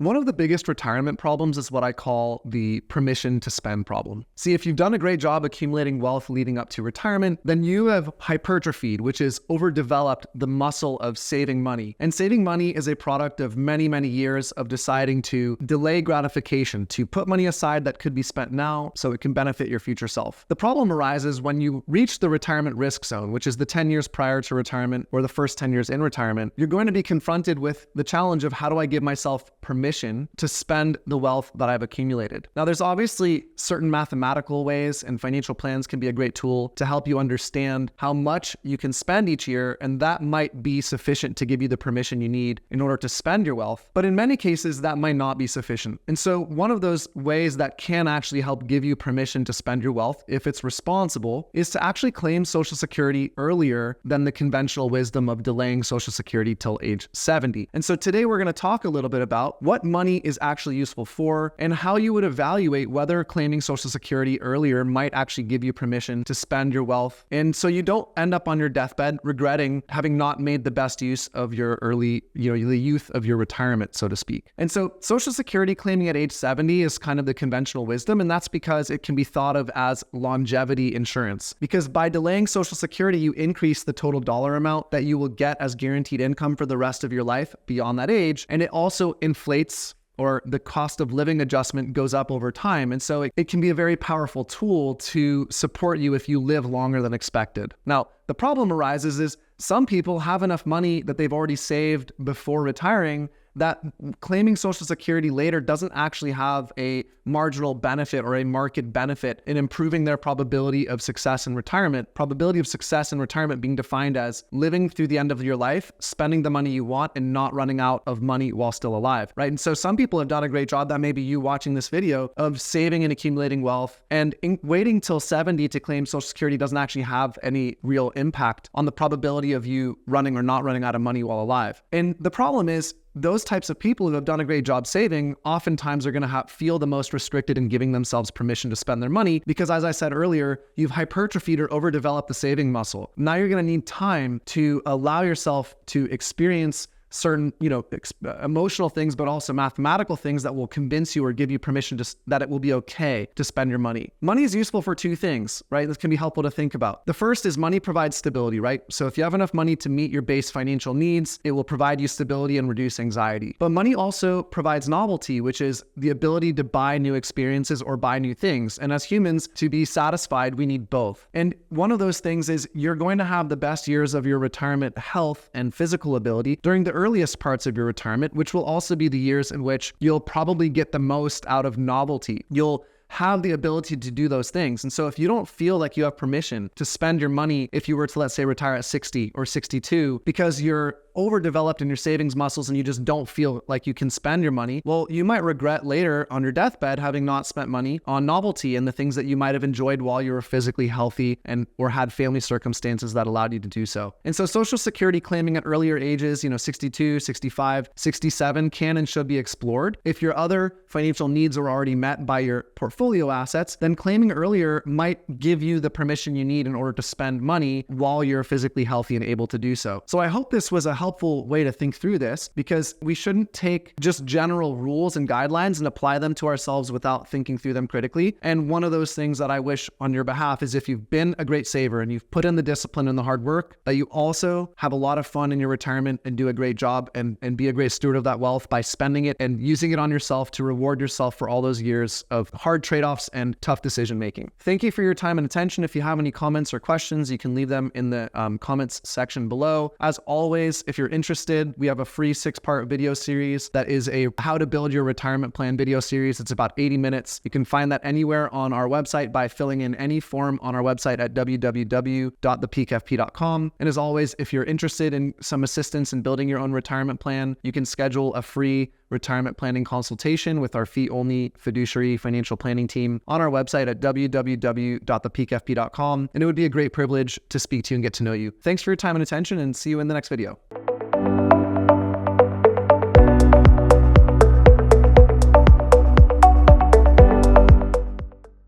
One of the biggest retirement problems is what I call the permission to spend problem. See, if you've done a great job accumulating wealth leading up to retirement, then you have hypertrophied, which is overdeveloped the muscle of saving money. And saving money is a product of many, many years of deciding to delay gratification, to put money aside that could be spent now so it can benefit your future self. The problem arises when you reach the retirement risk zone, which is the 10 years prior to retirement or the first 10 years in retirement. You're going to be confronted with the challenge of how do I give myself permission to spend the wealth that I've accumulated. Now, there's obviously certain mathematical ways, and financial plans can be a great tool to help you understand how much you can spend each year, and that might be sufficient to give you the permission you need in order to spend your wealth. But in many cases, that might not be sufficient. And so one of those ways that can actually help give you permission to spend your wealth, if it's responsible, is to actually claim Social Security earlier than the conventional wisdom of delaying Social Security till age 70. And so today we're going to talk a little bit about what money is actually useful for and how you would evaluate whether claiming Social Security earlier might actually give you permission to spend your wealth. And so you don't end up on your deathbed regretting having not made the best use of your early, the youth of your retirement, so to speak. And so Social Security claiming at age 70 is kind of the conventional wisdom, and that's because it can be thought of as longevity insurance. Because by delaying Social Security, you increase the total dollar amount that you will get as guaranteed income for the rest of your life beyond that age, and it also inflates, or the cost of living adjustment goes up over time. And so it can be a very powerful tool to support you if you live longer than expected. Now, the problem arises is some people have enough money that they've already saved before retiring that claiming Social Security later doesn't actually have a marginal benefit or a market benefit in improving their probability of success in retirement. Probability of success in retirement being defined as living through the end of your life, spending the money you want, and not running out of money while still alive, right? And so some people have done a great job, that may be you watching this video, of saving and accumulating wealth, and waiting till 70 to claim Social Security doesn't actually have any real impact on the probability of you running or not running out of money while alive. And the problem is, those types of people who have done a great job saving oftentimes are going to feel the most restricted in giving themselves permission to spend their money because, as I said earlier, you've hypertrophied or overdeveloped the saving muscle. Now you're going to need time to allow yourself to experience certain, emotional things, but also mathematical things that will convince you or give you permission that it will be okay to spend your money. Money is useful for two things, right? This can be helpful to think about. The first is money provides stability, right? So if you have enough money to meet your base financial needs, it will provide you stability and reduce anxiety. But money also provides novelty, which is the ability to buy new experiences or buy new things. And as humans, to be satisfied, we need both. And one of those things is you're going to have the best years of your retirement health and physical ability during the earliest parts of your retirement, which will also be the years in which you'll probably get the most out of novelty. You'll have the ability to do those things. And so if you don't feel like you have permission to spend your money if you were to, let's say, retire at 60 or 62 because you're overdeveloped in your savings muscles and you just don't feel like you can spend your money, well, you might regret later on your deathbed having not spent money on novelty and the things that you might have enjoyed while you were physically healthy and or had family circumstances that allowed you to do so. And so Social Security claiming at earlier ages, 62, 65, 67 can and should be explored. If your other financial needs are already met by your portfolio assets, then claiming earlier might give you the permission you need in order to spend money while you're physically healthy and able to do so. So I hope this was a helpful way to think through this, because we shouldn't take just general rules and guidelines and apply them to ourselves without thinking through them critically. And one of those things that I wish on your behalf is if you've been a great saver and you've put in the discipline and the hard work, that you also have a lot of fun in your retirement and do a great job and be a great steward of that wealth by spending it and using it on yourself to reward yourself for all those years of hard trade-offs and tough decision making. Thank you for your time and attention. If you have any comments or questions, you can leave them in the comments section below. As always, if you're interested, we have a free 6-part video series that is a how to build your retirement plan video series. It's about 80 minutes. You can find that anywhere on our website by filling in any form on our website at www.thepeakfp.com. And as always, if you're interested in some assistance in building your own retirement plan, you can schedule a free retirement planning consultation with our fee-only fiduciary financial planning team on our website at www.thepeakfp.com. And it would be a great privilege to speak to you and get to know you. Thanks for your time and attention, and see you in the next video.